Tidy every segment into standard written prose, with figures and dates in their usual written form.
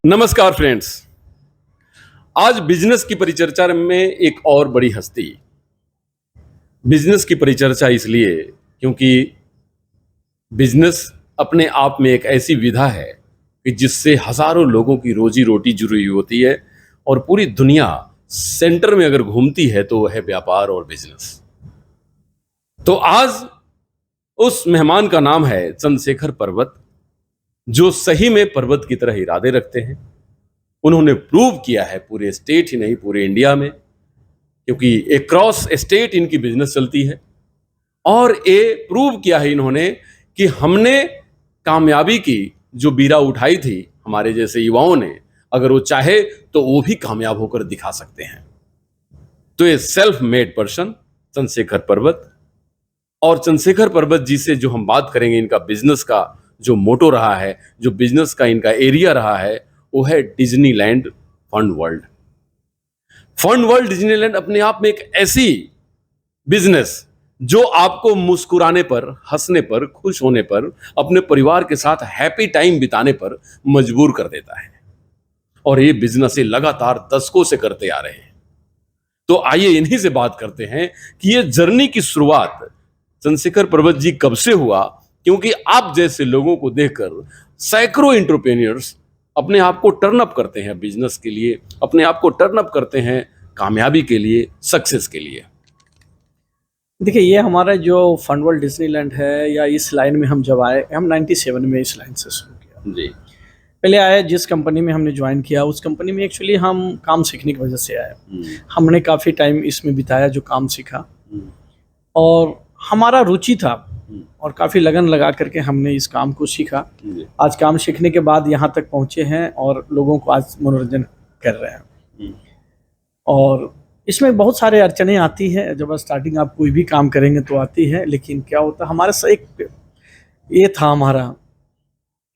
नमस्कार फ्रेंड्स। आज बिजनेस की परिचर्चा में एक और बड़ी हस्ती। बिजनेस की परिचर्चा इसलिए क्योंकि बिजनेस अपने आप में एक ऐसी विधा है कि जिससे हजारों लोगों की रोजी रोटी जुड़ी हुई होती है और पूरी दुनिया सेंटर में अगर घूमती है तो वह है व्यापार और बिजनेस। तो आज उस मेहमान का नाम है चंद्रशेखर पर्वत, जो सही में पर्वत की तरह इरादे रखते हैं। उन्होंने प्रूव किया है पूरे स्टेट ही नहीं पूरे इंडिया में, क्योंकि एक क्रॉस स्टेट इनकी बिजनेस चलती है। और ये प्रूव किया है इन्होंने कि हमने कामयाबी की जो बीरा उठाई थी हमारे जैसे युवाओं ने, अगर वो चाहे तो वो भी कामयाब होकर दिखा सकते हैं। तो ये सेल्फ मेड पर्सन चंद्रशेखर पर्वत, और चंद्रशेखर पर्वत जी से जो हम बात करेंगे, इनका बिजनेस का जो मोटो रहा है, जो बिजनेस का इनका एरिया रहा है, वो है Disneyland fun world. Fun world Disneyland अपने आप में एक ऐसी बिजनेस जो आपको मुस्कुराने पर, हंसने पर, खुश होने पर, अपने परिवार के साथ हैप्पी टाइम बिताने पर मजबूर कर देता है। और ये बिजनेस ये लगातार दशकों से करते आ रहे हैं। तो आइए इन्हीं से बात करते हैं कि ये जर्नी की शुरुआत चंद्रशेखर पर्वत जी कब से हुआ, क्योंकि आप जैसे लोगों को देखकर सैकड़ों एंटरप्रेन्योर्स अपने आप को टर्न अप करते हैं बिजनेस के लिए, अपने आप को टर्न अप करते हैं कामयाबी के लिए, सक्सेस के लिए। देखिए, ये हमारा जो फन वर्ल्ड डिज्नीलैंड है, या इस लाइन में हम जब आए, हम 97 में इस लाइन से शुरू किया। जी। पहले आए जिस कंपनी में हमने ज्वाइन किया, उस कंपनी में एक्चुअली हम काम सीखने की वजह से आए। हमने काफ़ी टाइम इसमें बिताया, जो काम सीखा और हमारा रुचि था और काफ़ी लगन लगा करके हमने इस काम को सीखा। आज काम सीखने के बाद यहाँ तक पहुँचे हैं और लोगों को आज मनोरंजन कर रहे हैं। और इसमें बहुत सारे अड़चनें आती है, जब स्टार्टिंग आप कोई भी काम करेंगे तो आती है, लेकिन क्या होता है हमारे से एक ये था हमारा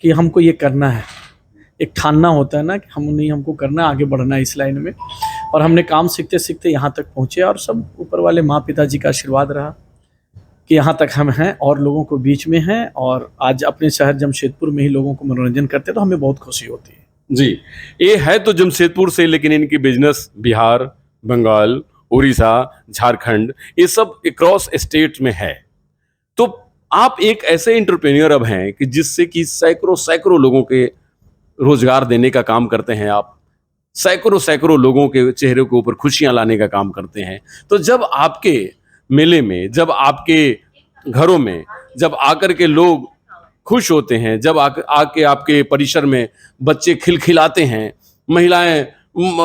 कि हमको ये करना है, एक ठानना होता है ना कि हमको करना, आगे बढ़ना है इस लाइन में। और हमने काम सीखते सीखते यहाँ तक पहुँचे और सब ऊपर वाले माँ पिताजी का आशीर्वाद रहा कि यहाँ तक हम हैं और लोगों को बीच में हैं, और आज अपने शहर जमशेदपुर में ही लोगों को मनोरंजन करते हैं, तो हमें बहुत खुशी होती है। जी, ये है तो जमशेदपुर से, लेकिन इनकी बिजनेस बिहार, बंगाल, उड़ीसा, झारखंड, ये सब क्रॉस स्टेट में है। तो आप एक ऐसे एंटरप्रेन्योर अब हैं कि जिससे कि सैकड़ों सैकड़ों लोगों के रोजगार देने का काम करते हैं आप, सैकड़ों सैकड़ों लोगों के चेहरे के ऊपर खुशियां लाने का काम करते हैं। तो जब आपके मेले में, जब आपके घरों में, जब आकर के लोग खुश होते हैं, जब आके आपके परिसर में बच्चे खिलखिलाते हैं, महिलाएं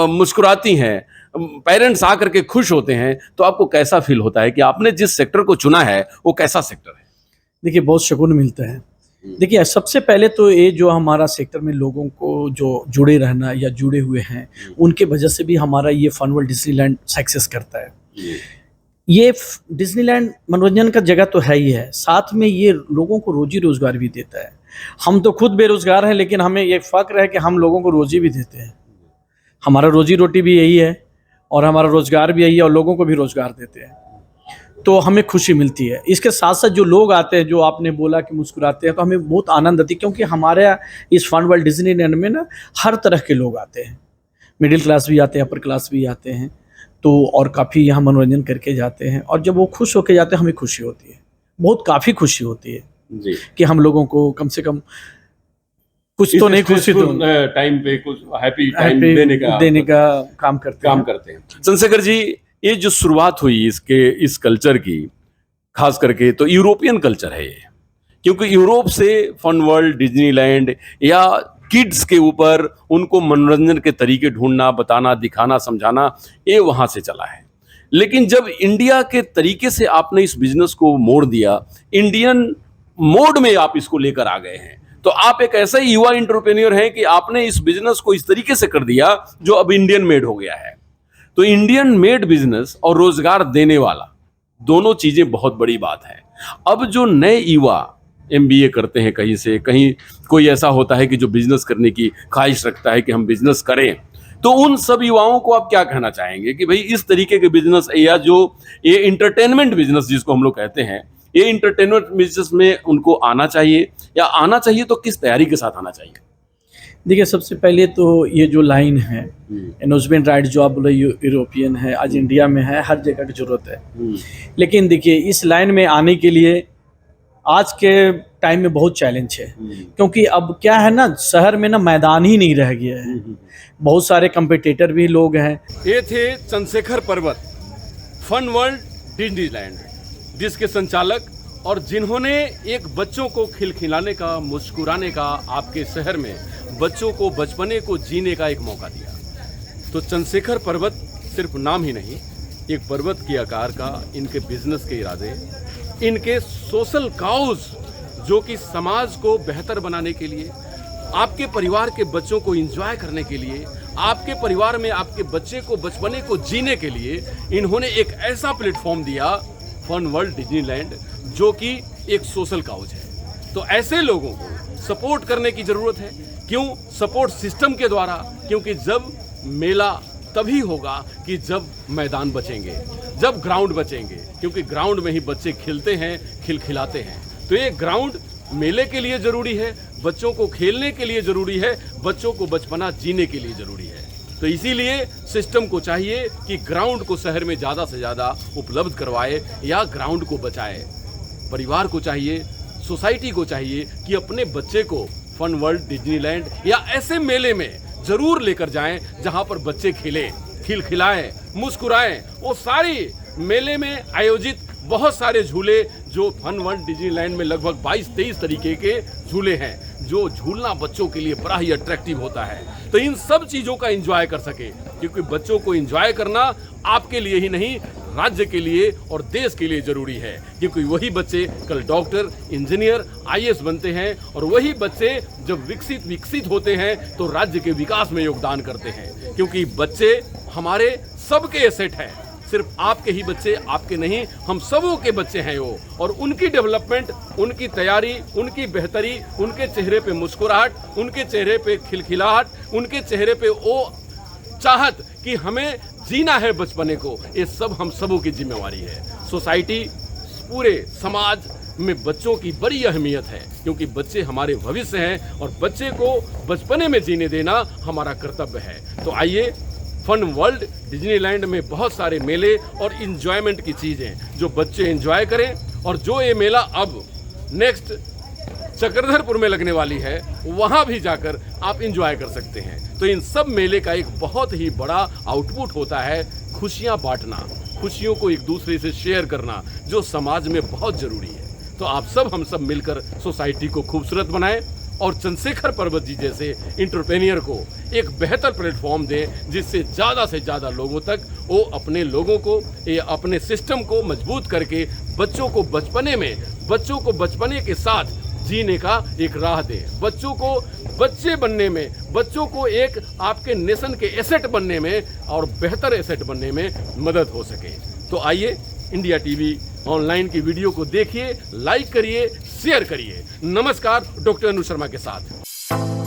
मुस्कुराती हैं, पेरेंट्स आकर के खुश होते हैं, तो आपको कैसा फील होता है कि आपने जिस सेक्टर को चुना है वो कैसा सेक्टर है? देखिए, बहुत सुकून मिलता है। देखिए, सबसे पहले तो ये जो हमारा सेक्टर में लोगों को जो जुड़े रहना या जुड़े हुए हैं, उनके वजह से भी हमारा ये फन वर्ल्ड डिज्नीलैंड सक्सेस करता है। ये डिज्नीलैंड मनोरंजन का जगह तो है ही है, साथ में ये लोगों को रोजी रोजगार भी देता है। हम तो खुद बेरोजगार हैं, लेकिन हमें ये फक्र है कि हम लोगों को रोजी भी देते हैं। हमारा रोजी रोटी भी यही है और हमारा रोजगार भी यही है और लोगों को भी रोजगार देते हैं, तो हमें खुशी मिलती है। इसके साथ साथ जो लोग आते हैं, जो आपने बोला कि मुस्कुराते हैं, तो हमें बहुत आनंद आती है, क्योंकि हमारे इस फन वर्ल्ड डिज्नीलैंड में ना हर तरह के लोग आते हैं। मिडिल क्लास भी आते हैं, अपर क्लास भी आते हैं, तो और काफ़ी यहाँ मनोरंजन करके जाते हैं। और जब वो खुश होकर जाते हैं, हमें खुशी होती है, बहुत काफ़ी खुशी होती है जी, कि हम लोगों को कम से कम कुछ तो नहीं, खुशी तो टाइम पे कुछ हैप्पी टाइम देने का काम करते हैं। चंद्रशेखर जी, ये जो शुरुआत हुई इस कल्चर की, खास करके तो यूरोपियन कल्चर है ये, क्योंकि यूरोप से फन वर्ल्ड, डिज्नीलैंड या किड्स के ऊपर उनको मनोरंजन के तरीके ढूंढना, बताना, दिखाना, समझाना, ये वहां से चला है। लेकिन जब इंडिया के तरीके से आपने इस बिजनेस को मोड़ दिया, इंडियन मोड में आप इसको लेकर आ गए हैं, तो आप एक ऐसा ही युवा एंटरप्रेन्योर हैं कि आपने इस बिजनेस को इस तरीके से कर दिया जो अब इंडियन मेड हो गया है। तो इंडियन मेड बिजनेस और रोजगार देने वाला, दोनों चीजें बहुत बड़ी बात है। अब जो नए युवा एमबीए करते हैं, कहीं से कहीं कोई ऐसा होता है कि जो बिजनेस करने की ख्वाहिश रखता है कि हम बिजनेस करें, तो उन सब युवाओं को आप क्या कहना चाहेंगे कि भाई इस तरीके के बिजनेस, या जो ये इंटरटेनमेंट बिजनेस जिसको हम लोग कहते हैं, ये इंटरटेनमेंट बिजनेस में उनको आना चाहिए, या आना चाहिए तो किस तैयारी के साथ आना चाहिए? देखिए, सबसे पहले तो ये जो लाइन है, एनोजमेंट राइट जो आप बोले यूरोपियन है, आज इंडिया में है, हर जगह की ज़रूरत है। लेकिन देखिए, इस लाइन में आने के लिए आज के टाइम में बहुत चैलेंज है, क्योंकि अब क्या है ना, शहर में ना मैदान ही नहीं रह गया है। बहुत सारे कंपटीटर भी लोग हैं। ये थे चंद्रशेखर पर्वत, फन वर्ल्ड डिज्नीलैंड, जिसके संचालक और जिन्होंने एक बच्चों को खिलखिलाने का, मुस्कुराने का, आपके शहर में बच्चों को बचपने को जीने का एक मौका दिया। तो चंद्रशेखर पर्वत सिर्फ नाम ही नहीं, एक पर्वत के आकार का इनके बिजनेस के इरादे, इनके सोशल काउज जो कि समाज को बेहतर बनाने के लिए, आपके परिवार के बच्चों को एंजॉय करने के लिए, आपके परिवार में आपके बच्चे को बचपने को जीने के लिए इन्होंने एक ऐसा प्लेटफॉर्म दिया, फन वर्ल्ड डिज्नीलैंड, जो कि एक सोशल काउज है। तो ऐसे लोगों को सपोर्ट करने की जरूरत है। क्यों? सपोर्ट सिस्टम के द्वारा, क्योंकि जब मेला तभी होगा कि जब मैदान बचेंगे, जब ग्राउंड बचेंगे, क्योंकि ग्राउंड में ही बच्चे खिलते हैं, खिलखिलाते हैं। तो ये ग्राउंड मेले के लिए जरूरी है, बच्चों को खेलने के लिए जरूरी है, बच्चों को बचपना जीने के लिए जरूरी है। तो इसीलिए सिस्टम को चाहिए कि ग्राउंड को शहर में ज़्यादा से ज़्यादा उपलब्ध करवाए या ग्राउंड को बचाए। परिवार को चाहिए, सोसाइटी को चाहिए कि अपने बच्चे को फन वर्ल्ड डिज्नीलैंड या ऐसे मेले में जरूर लेकर जाएं जहां पर बच्चे खेलें, खिलखिलाएं, मुस्कुराएं। वो सारी मेले में आयोजित बहुत सारे झूले, जो फन वर्ल्ड डिज्नीलैंड में लगभग 22-23 तरीके के झूले हैं, जो झूलना बच्चों के लिए बड़ा ही अट्रैक्टिव होता है। तो इन सब चीज़ों का एंजॉय कर सके, क्योंकि बच्चों को एंजॉय करना आपके लिए ही नहीं, राज्य के लिए और देश के लिए जरूरी है। क्योंकि वही बच्चे कल डॉक्टर, इंजीनियर, आईएएस बनते हैं, और वही बच्चे जब विकसित होते हैं तो राज्य के विकास में योगदान करते हैं। क्योंकि बच्चे हमारे सबके एसेट हैं, सिर्फ आपके ही बच्चे, आपके नहीं, हम सबों के बच्चे हैं वो। और उनकी डेवलपमेंट, उनकी तैयारी, उनकी बेहतरी, उनके चेहरे पे मुस्कुराहट, उनके चेहरे पे खिलखिलाहट, उनके चेहरे पे वो चाहत कि हमें जीना है बचपने को, ये सब हम सबों की जिम्मेवारी है। सोसाइटी, पूरे समाज में बच्चों की बड़ी अहमियत है, क्योंकि बच्चे हमारे भविष्य हैं और बच्चे को बचपने में जीने देना हमारा कर्तव्य है। तो आइए, फन वर्ल्ड डिज्नीलैंड में बहुत सारे मेले और इंजॉयमेंट की चीज़ें जो बच्चे एंजॉय करें, और जो ये मेला अब नेक्स्ट चक्रधरपुर में लगने वाली है, वहाँ भी जाकर आप इंजॉय कर सकते हैं। तो इन सब मेले का एक बहुत ही बड़ा आउटपुट होता है खुशियाँ बांटना, खुशियों को एक दूसरे से शेयर करना, जो समाज में बहुत ज़रूरी है। तो आप सब, हम सब मिलकर सोसाइटी को खूबसूरत बनाएं और चंद्रशेखर पर्वत जी जैसे एंटरप्रेन्योर को एक बेहतर प्लेटफॉर्म दें, जिससे ज़्यादा से ज़्यादा लोगों तक वो अपने लोगों को, या अपने सिस्टम को मजबूत करके बच्चों को बचपने के साथ जीने का एक राह दे, बच्चों को बच्चे बनने में, बच्चों को एक आपके नेशन के एसेट बनने में और बेहतर एसेट बनने में मदद हो सके। तो आइए, इंडिया टीवी ऑनलाइन की वीडियो को देखिए, लाइक करिए, शेयर करिए। नमस्कार, डॉक्टर अनु शर्मा के साथ।